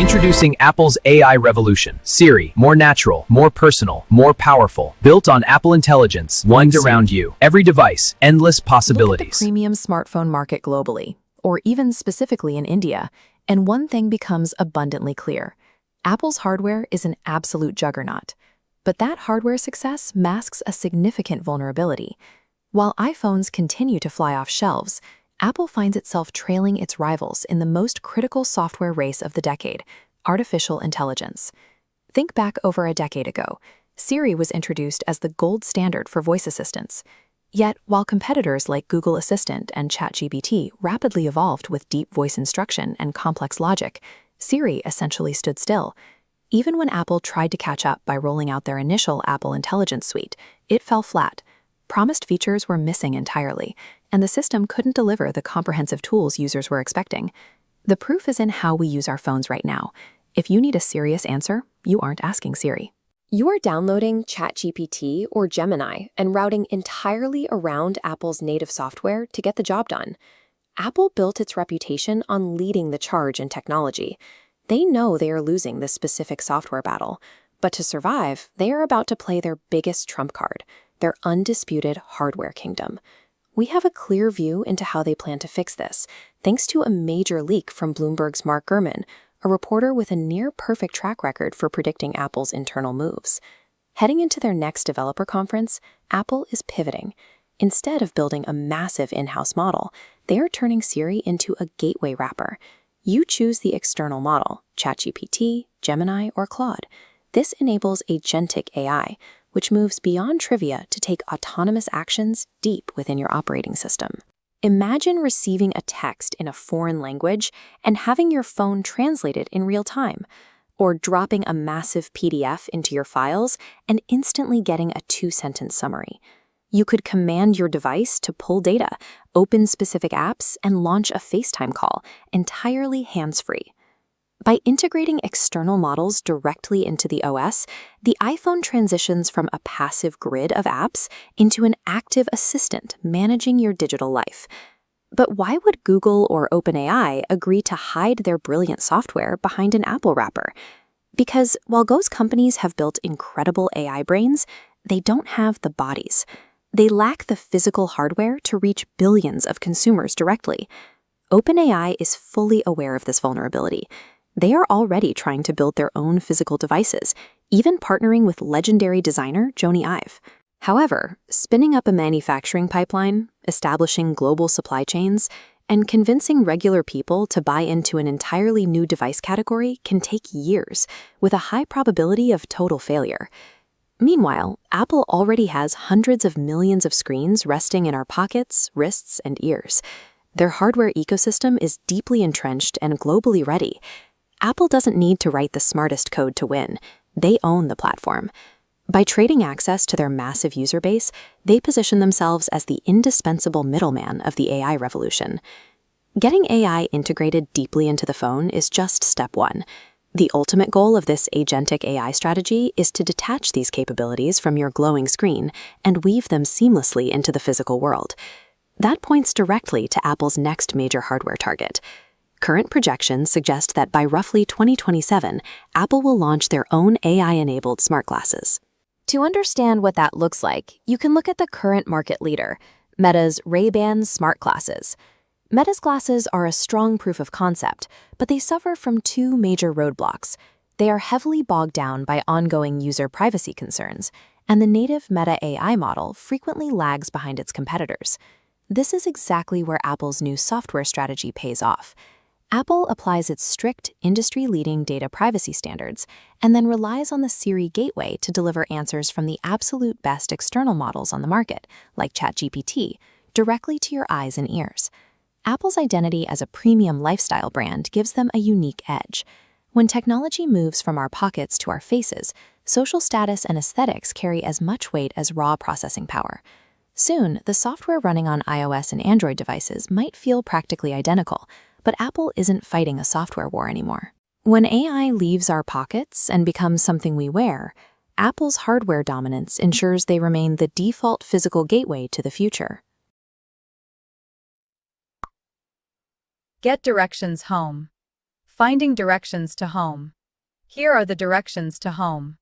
Introducing Apple's AI revolution. Siri, more natural, more personal, more powerful. Built on Apple Intelligence, one's around you. Every device, endless possibilities. Look at the premium smartphone market globally, or even specifically in India, and one thing becomes abundantly clear. Apple's hardware is an absolute juggernaut. But that hardware success masks a significant vulnerability. While iPhones continue to fly off shelves, Apple finds itself trailing its rivals in the most critical software race of the decade, artificial intelligence. Think back over a decade ago. Siri was introduced as the gold standard for voice assistants. Yet, while competitors like Google Assistant and ChatGPT rapidly evolved with deep voice instruction and complex logic, Siri essentially stood still. Even when Apple tried to catch up by rolling out their initial Apple Intelligence Suite, it fell flat. Promised features were missing entirely, and the system couldn't deliver the comprehensive tools users were expecting. The proof is in how we use our phones right now. If you need a serious answer, you aren't asking Siri. You are downloading ChatGPT or Gemini and routing entirely around Apple's native software to get the job done. Apple built its reputation on leading the charge in technology. They know they are losing this specific software battle, but to survive, they are about to play their biggest trump card, their undisputed hardware kingdom. We have a clear view into how they plan to fix this, thanks to a major leak from Bloomberg's Mark Gurman, a reporter with a near-perfect track record for predicting Apple's internal moves. Heading into their next developer conference, Apple is pivoting. Instead of building a massive in-house model, they are turning Siri into a gateway wrapper. You choose the external model, ChatGPT, Gemini, or Claude. This enables agentic AI, which moves beyond trivia to take autonomous actions deep within your operating system. Imagine receiving a text in a foreign language and having your phone translate it in real time, or dropping a massive PDF into your files and instantly getting a 2-sentence summary. You could command your device to pull data, open specific apps, and launch a FaceTime call entirely hands-free. By integrating external models directly into the OS, the iPhone transitions from a passive grid of apps into an active assistant managing your digital life. But why would Google or OpenAI agree to hide their brilliant software behind an Apple wrapper? Because while those companies have built incredible AI brains, they don't have the bodies. They lack the physical hardware to reach billions of consumers directly. OpenAI is fully aware of this vulnerability. They are already trying to build their own physical devices, even partnering with legendary designer Jony Ive. However, spinning up a manufacturing pipeline, establishing global supply chains, and convincing regular people to buy into an entirely new device category can take years, with a high probability of total failure. Meanwhile, Apple already has hundreds of millions of screens resting in our pockets, wrists, and ears. Their hardware ecosystem is deeply entrenched and globally ready. Apple doesn't need to write the smartest code to win. They own the platform. By trading access to their massive user base, they position themselves as the indispensable middleman of the AI revolution. Getting AI integrated deeply into the phone is just step one. The ultimate goal of this agentic AI strategy is to detach these capabilities from your glowing screen and weave them seamlessly into the physical world. That points directly to Apple's next major hardware target. Current projections suggest that by roughly 2027, Apple will launch their own AI-enabled smart glasses. To understand what that looks like, you can look at the current market leader, Meta's Ray-Ban smart glasses. Meta's glasses are a strong proof of concept, but they suffer from two major roadblocks. They are heavily bogged down by ongoing user privacy concerns, and the native Meta AI model frequently lags behind its competitors. This is exactly where Apple's new software strategy pays off. Apple applies its strict, industry-leading data privacy standards and then relies on the Siri gateway to deliver answers from the absolute best external models on the market, like ChatGPT, directly to your eyes and ears. Apple's identity as a premium lifestyle brand gives them a unique edge. When technology moves from our pockets to our faces, social status and aesthetics carry as much weight as raw processing power. Soon, the software running on iOS and Android devices might feel practically identical, but Apple isn't fighting a software war anymore. When AI leaves our pockets and becomes something we wear, Apple's hardware dominance ensures they remain the default physical gateway to the future. Get directions home. Finding directions to home. Here are the directions to home.